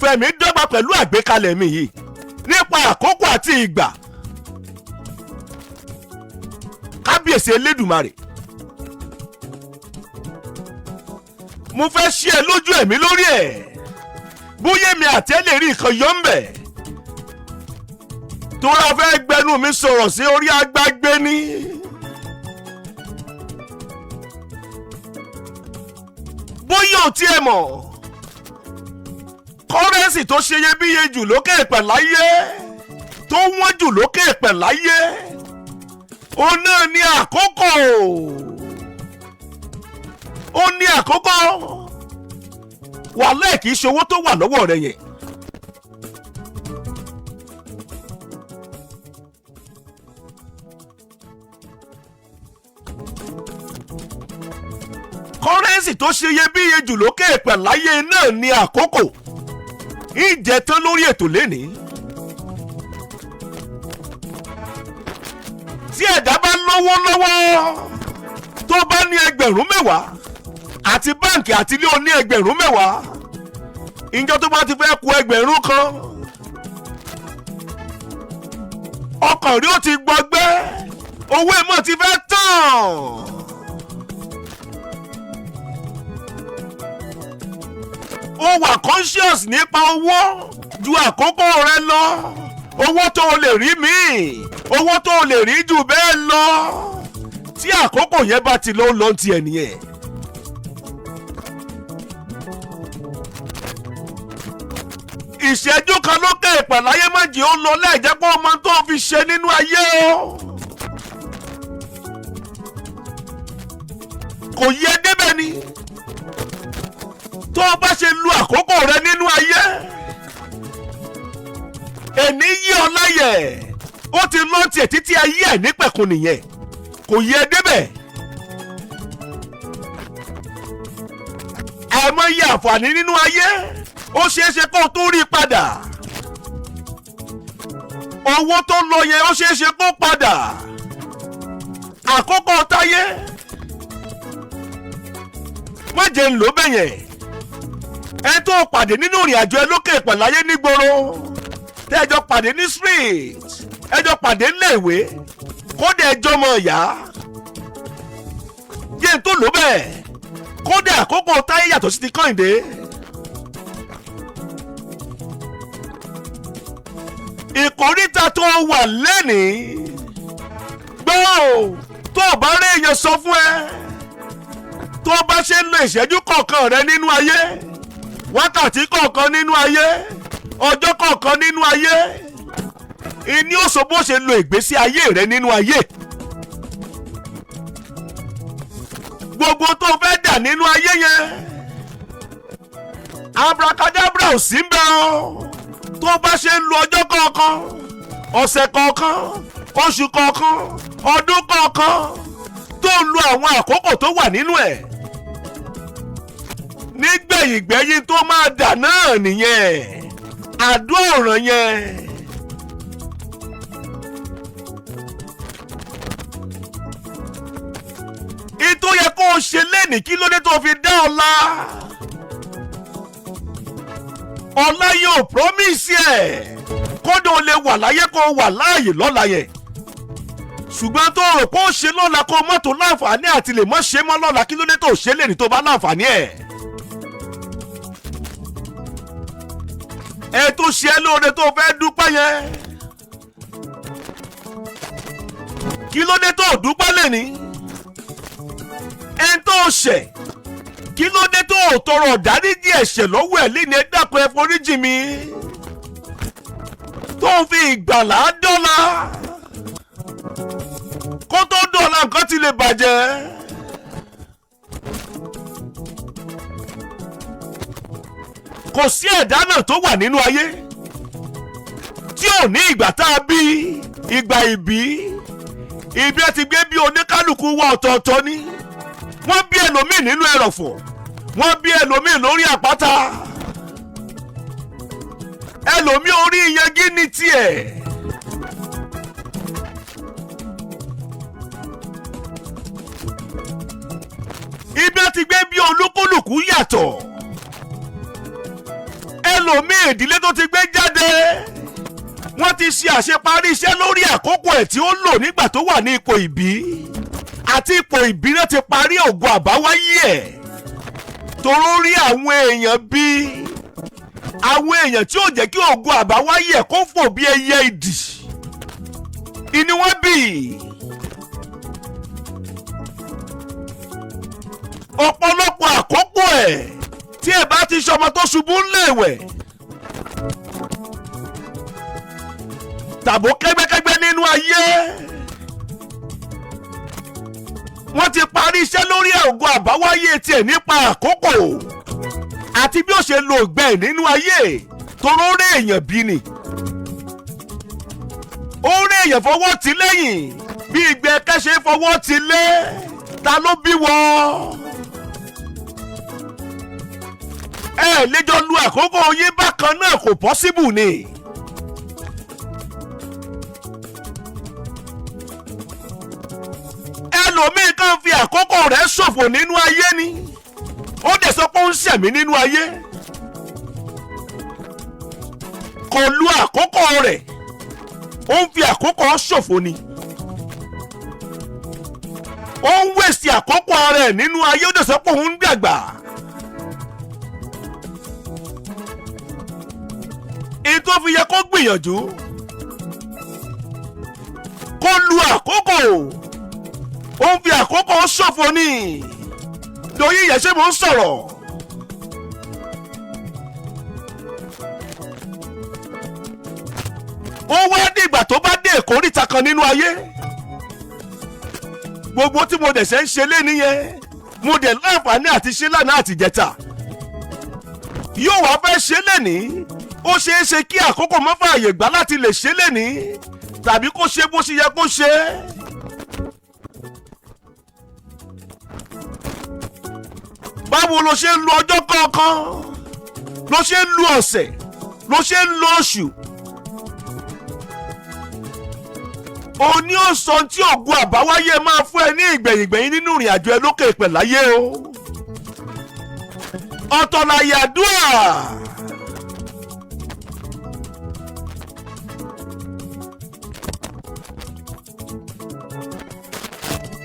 ìfẹ́ mi dọ́gba pẹ̀lú àgbékalẹ̀ mi yìí nípa àkókò àti ìgbà. Kábíyèsí Elédùmarè, mo fẹ́ ṣí ẹ lójú ẹ̀mí lórí ẹ̀ bóyá èmi àti ẹ lè rí nǹkan yọ ń bẹ̀. Tóra fẹ́ gbẹnu mi sọ̀rọ̀ sí orí agbágbé ní. Bóyá ò tiẹ̀ mọ̀ kọ́rẹ́nsì tó ṣe iyebíye jù lókè èpẹ̀ láyé, tó wọ́n jù lókè èpẹ̀ láyé, òun náà ní àkókò. Ó ní àkókò. Wàhálà kì í ṣe owó tó wà lọ́wọ́ rẹ yẹn. Kọ́rẹ́nsì tó ṣe iyebíye jù lókè èpẹ̀ láyé náà ní àkókò. Ìjẹtán lórí ètò lénìí. Tí ẹ̀dá bá lówó lọ́wọ́ tó bá ní ẹgbẹ̀rún mẹ́wàá àti báǹkì àti ilé oní ẹgbẹ̀rún mẹ́wàá, ìjọ tó bá ti fẹ́ ku ẹgbẹ̀rún kan, ọkàn rí ó ti gbọgbẹ́, owó ìmọ̀ ti fẹ́ tán. Ó wà conscious nípa owó ju àkókò rẹ lọ. Owó tó o lè rí míì, owó tó o lè rí jù bẹ́ẹ̀ lọ. Tí àkókò yẹn bá ti lọ ti ẹ̀ nìyẹn. Ìṣẹ́jú kan lókè ìpàláyé májì ó lọ láìjẹ́ pé ọmọ tó fi ṣe nínú ayé o. Kò yẹ débẹ̀ ni. Tó o bá ṣe lu àkókò rẹ nínú ayé, ẹni yí ọ láyẹ̀, ó ti lọ tiẹ̀ títí ayé ẹ̀ nípẹ̀kun nìyẹn. Kò yẹ débẹ̀. Àìmọye àǹfààní nínú ayé, ó ṣeé ṣe kó o tó rí padà. Owó tó lọ yẹn ó ṣeé ṣe kó padà. Àkókò táyé, má jẹ́ ń lò bẹ́yẹn. Ẹ tó pàdé nínú ìrìn àjò ẹ lókè ìpàláyé nígboro, tẹ́ ẹ jọ pàdé ní street, ẹ jọ pàdé níléèwé, kódà ẹjọ́ mọ ìyá. Yẹn tó lò bẹ́ẹ̀, kódà àkókò táyé yàtọ̀ sí ti Kọ́hìndé. Ìkóríta tó wà lẹ́nìí, gbọ́ tó o bá rí èèyàn sọ fún ẹ, tó o bá ṣe ń lo ìṣẹ́jú kọ̀ọ̀kan rẹ nínú ayé, wákàtí kọ̀ọ̀kan nínú ayé, ọjọ́ kọ̀ọ̀kan nínú ayé, ìní ó sọ bó ṣe lo ìgbésí ayé rẹ nínú ayé. Gbogbo tó fẹ́ dà nínú ayé yẹn, abracadabra ò sí ń bẹ o. Tó bá ṣe ń lo ọjọ́ kọ̀ọ̀kan, ọ̀sẹ̀ kọ̀ọ̀kan, oṣù kọ̀ọ̀kan, ọdún kọ̀ọ̀kan, tó ń lo àwọn àkókò tó wà nínú ẹ̀, nígbẹ̀yìngbẹ̀yìn tó máa dà náà nìyẹn. Àdó ọ̀ràn yẹn. Ìtò yẹ kó o ṣe lénìí, kí ló dé tó fi dá ọ̀la? Ọ̀la yóò promise ẹ̀ kódà o lè wà láyé kó o wà láàyè lọ́la yẹn. Ṣùgbọ́n tó rò pé ó ṣe lọ́la kó o mọ́tò láǹfààní àti lè mọ́ ṣe mọ́ lọ́la, kí ló dé tó ṣe lénìí tó bá láǹfààní ẹ̀? Ẹ tó ṣe é lóore tó fẹ́ dúpẹ́ yẹn, kí ló dé tó dúpẹ́ lénìí? Ẹ tó ṣẹ̀, kí ló dé tó tọrọ ìdáríjì ẹ̀ṣẹ̀ lọ́wọ́ ẹ̀ léni? Ẹ dákun ẹ foríjì mi. Tó ń fi ìgbàlà dọ́là, kó tó dọ́là nǹkan ti lè bàjẹ́. Kò sí ẹ̀dá náà tó wà nínú ayé tí ò ní ìgbà tá a bí, ìgbà ìbí. Ibi ẹ ti gbé bí oníkálukú wa ọ̀tọ̀ọ̀tọ̀ ni. Wọ́n bí ẹlòmíì nínú ẹrọ̀fọ̀, wọ́n bí ẹlòmíì lórí àpáta, ẹlòmíì orí iyangí ní tiẹ̀. Ibi ẹ ti gbé bí olúkúlùkù yàtọ̀. ẹlòmíì ìdílé tó ti gbé jáde wọ́n ti ṣe àṣeparí iṣẹ́ lórí àkókò ẹ̀ tí ó lò nígbà tó wà ní ipò ìbí àti ipò ìbí náà ti parí ògo àbáwáyé ẹ̀ toró rí àwọn èèyàn bíi àwọn èèyàn tí ó jẹ́ kí ògo àbáwáyé ẹ̀ kó fò bí ẹyẹ idì ìní wọ́n bì ọ̀pọ̀lọpọ̀ àkókò ẹ̀ tí ẹ bá ti ṣọmọ tó ṣubú ńlẹ̀wẹ̀ tàbó kẹ́gbẹ́kẹ́gbẹ́ nínú ayé wọ́n ti parí iṣẹ́ lórí ògo àbáwáyé tiẹ̀ nípa àkókò àti bí ó ṣe lo ìgbẹ́ nínú ayé toró rí èèyàn bí ni ó rí èèyàn fọwọ́ tì lẹ́yìn bí ìgbẹ́ kẹ́sẹ̀ fọwọ́ tì lé ta ló bí wọ́n ẹ lẹ́jọ́ lu àkókò yín bákan náà kò pọ́síbù ni. ẹlòmíì kan fi àkókò rẹ̀ ṣòfò nínú ayé ni ó dẹ̀ sọ pé ó ń ṣẹ̀mí nínú ayé kò lu àkókò rẹ̀ ó ń fi àkókò ṣòfò ni ó ń wèsì àkókò rẹ̀ nínú ayé ó dẹ̀ sọ pé òun ń dàgbà. èyí tó fi yẹ kó gbìyànjú kó lu àkókò ó ń fi àkókò ṣòfò ni lóyún ìyẹn ṣé mo ń sọ̀rọ̀ ó wá dìgbà tó bá dé ìkóríta kan nínú ayé gbogbo tí mo dẹ̀ ṣe ń ṣe lé nìyẹn mo dẹ̀ láǹfààní àti ṣe lánàá àtìjẹta yóò wá fẹ́ ṣe lẹ́nìí ó ṣeé ṣe kí àkókò má fààyè gbà láti lè ṣe lẹ́nìí tàbí kó ṣe bó ṣe yẹ kó ṣe. báwo lo ṣe ń lo ọjọ́ kọ̀ọ̀kan lo ṣe ń lo ọ̀sẹ̀ lo ṣe ń lo oṣù òní ó sọ tí ògo àbáwáyé máa fún ẹ ní ìgbẹ̀yìngbẹ̀yìn nínú ìrìn àjò ẹ lókè ìpẹ̀láyé o ọ̀tọ̀ láyé àdúrà.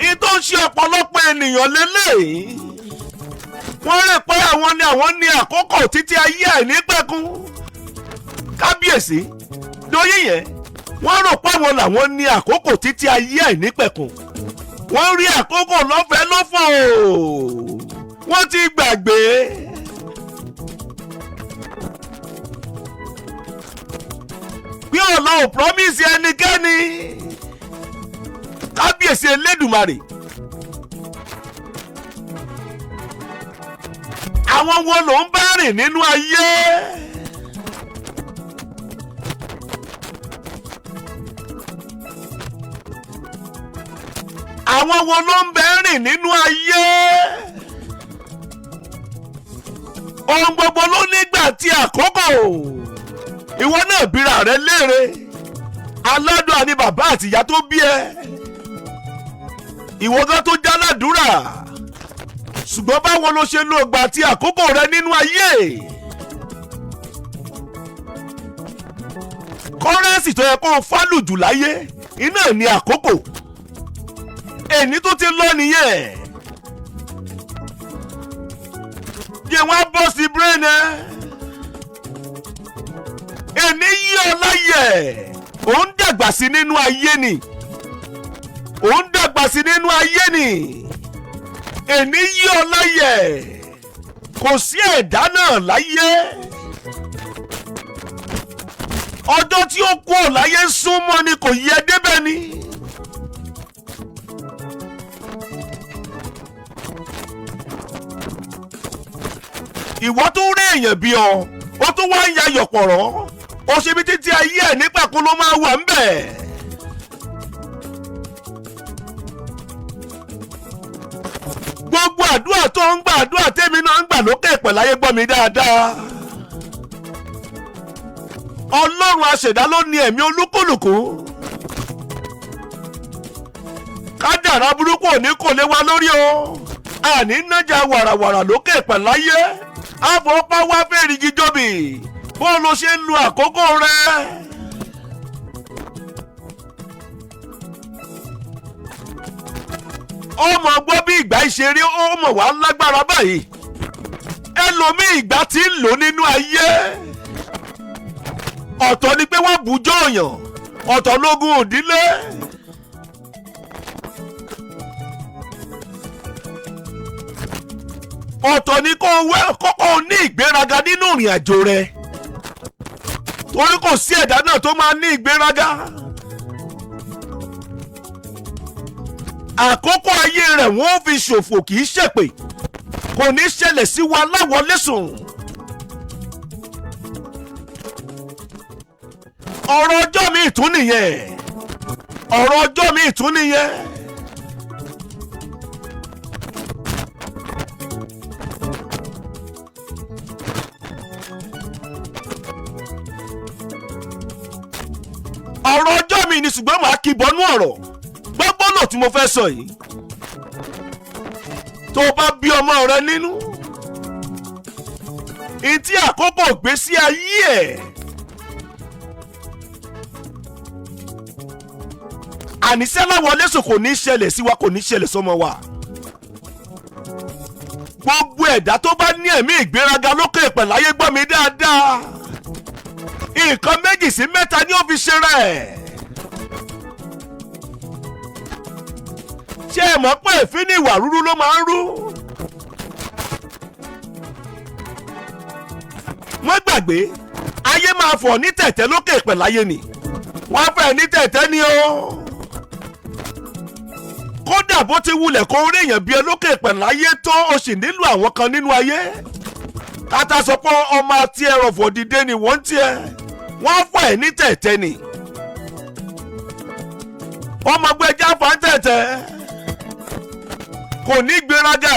ìtò ń ṣe ọ̀pọ̀lọpọ̀ ènìyàn lélẹ́yìí wọ́n rè pé àwọn ní àkókò títí ayé àìnípẹ̀kun kábíyèsí lóyè yẹn wọ́n rò pé àwọn ní àkókò títí ayé àìnípẹ̀kun wọ́n rí àkókò lọ́fẹ̀ẹ́ lófò wọ́n ti gbàgbé bí ọ̀la ò promise ẹnikẹ́ni kábíyèsí elédùmarè àwọn wo ló ń bá rìn nínú ayé àwọn wo ló ń bẹ rìn nínú ayé ohun gbogbo ló nígbà tí àkókò ìwọ náà bíra rẹ léèrè aládùn àní bàbá àtìyá tó bí ẹ ìwọ gan tó já ládùúrà ṣùgbọ́n báwo ló ṣe lo ìgbà àti àkókò rẹ nínú ayé kọ́rẹ́nsì tó yẹ kó o fálù jù láyé iná ní àkókò èní tó ti lọ nìyẹn yẹ wọ́n á bọ́ sí brain ẹ èní yí ọ láyè ò ń dàgbà sí nínú ayé ni ò ń dàgbà sí nínú ayé ni èní yí ọ láyè kò sí ẹ̀dá náà láyé ọjọ́ tí ó kú ọ̀ láyé súnmọ́ ni kò yẹ débẹ̀ ni. ìwọ tún rí èèyàn bí ọ ó tún wá ń ya yọ̀pọ̀rọ̀ ó ṣe bí títí ayé ẹ̀ nígbàkún ló máa wà ń bẹ̀. gbogbo àdúrà tó ń gbà àdúrà tèmi náà ń gbà lókè pẹ̀láyé gbọ́ mi dáadáa. ọlọ́run aṣẹ̀dá ló ní ẹ̀mí olúkúlùkù. kádàrá burúkú òní kò lè wá lórí o àní nájà wàràwàrà lókè pẹ̀láyé àfọwọ́pá wá fẹ́ẹ́ rí gíjọ́bì bó ló ṣe ń lo àkókò rẹ. ọmọ gbọ́ bí ìgbà ìṣeré ọmọ wa lágbára báyìí ẹlòmíì ìgbà tí ń lò nínú ayé ọ̀tọ̀ ni pé wọ́n bùjọ́ òyàn ọ̀tọ̀ lógún òdílé. ọ̀tọ̀ ni kọ́kọ́ ní ìgbéraga nínú ìrìn àjò rẹ torí kò sí ẹ̀dá náà tó máa ní ìgbéraga. àkókò ayé rẹ̀ wọ́n fi ṣòfò kì í ṣèpè kò ní ṣẹlẹ̀ sí wa láwọlé sùn. ọ̀rọ̀ ọjọ́ mi ìtún nìyẹn ọ̀rọ̀ ọjọ́ mi ìtún nìyẹn. ọ̀rọ̀ ọjọ́ mi ni ṣùgbọ́n màá kí bọ́nú ọ̀rọ̀ gbọ́gbọ́nà tí mo fẹ́ sọ yìí tó bá bí ọmọ rẹ nínú ìtí àkókò gbésí ayé ẹ̀ àníṣẹ́ láwọlé sùn kò ní ṣẹlẹ̀ sí wa kò ní ṣẹlẹ̀ sọmọ wa. gbogbo ẹ̀dá tó bá ní ẹ̀mí ìgbéraga lókè pẹ̀láyé gbọ́ mi dáadáa nǹkan méjì sí mẹ́ta ni ó fi ṣe rẹ̀. ṣé ẹ mọ̀ pé èéfín ní ìwà rúrú ló máa ń rú? wọ́n gbàgbé ayé máa fọ̀ ní tẹ̀tẹ̀ lókè pẹ̀láyé ni wọ́n á fẹ́ ní tẹ̀tẹ̀ ni o. kódà bó ti wulẹ̀ kó rí èèyàn bí ẹ lókè pẹ̀láyé tó o sì nílò àwọn kan nínú ayé. tata sọ pé ọmọ àti ẹrọ̀fọ̀ dìde ni wọ́n tiẹ̀ wọ́n fọ̀ ẹ́ ní tẹ̀tẹ̀ ni. ọmọ gbẹjà fà ń tẹ̀tẹ̀ kò ní gbéraga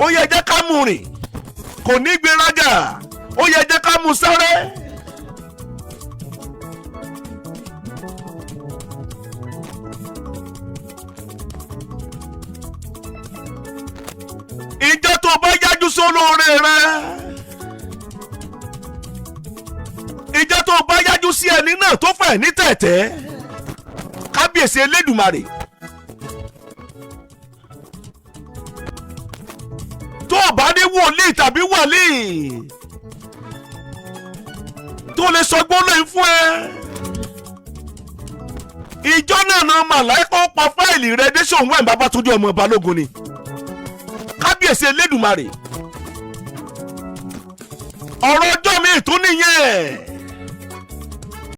ó yẹ jẹ́ ká mú rìn kò ní gbéraga ó yẹ jẹ́ ká mú sáré. ìjọ tó bá yájú sólóore rẹ ìjọ tó bá yájú sí ẹni náà tó fẹ́ ní tẹ̀tẹ̀ kábíyèsí elédùmarè tó bá ní wòlíì tàbí wòlíì tó lè sọ gbólóhùn fún ẹ ìjọ náà náà màláíkà pa fáìlì rẹ dé sóhun ẹ̀ Babátúndé ọmọ Balógun ni kábíyèsí elédùmarè ọ̀rọ̀ ọjọ́ mi ìtún nìyẹn.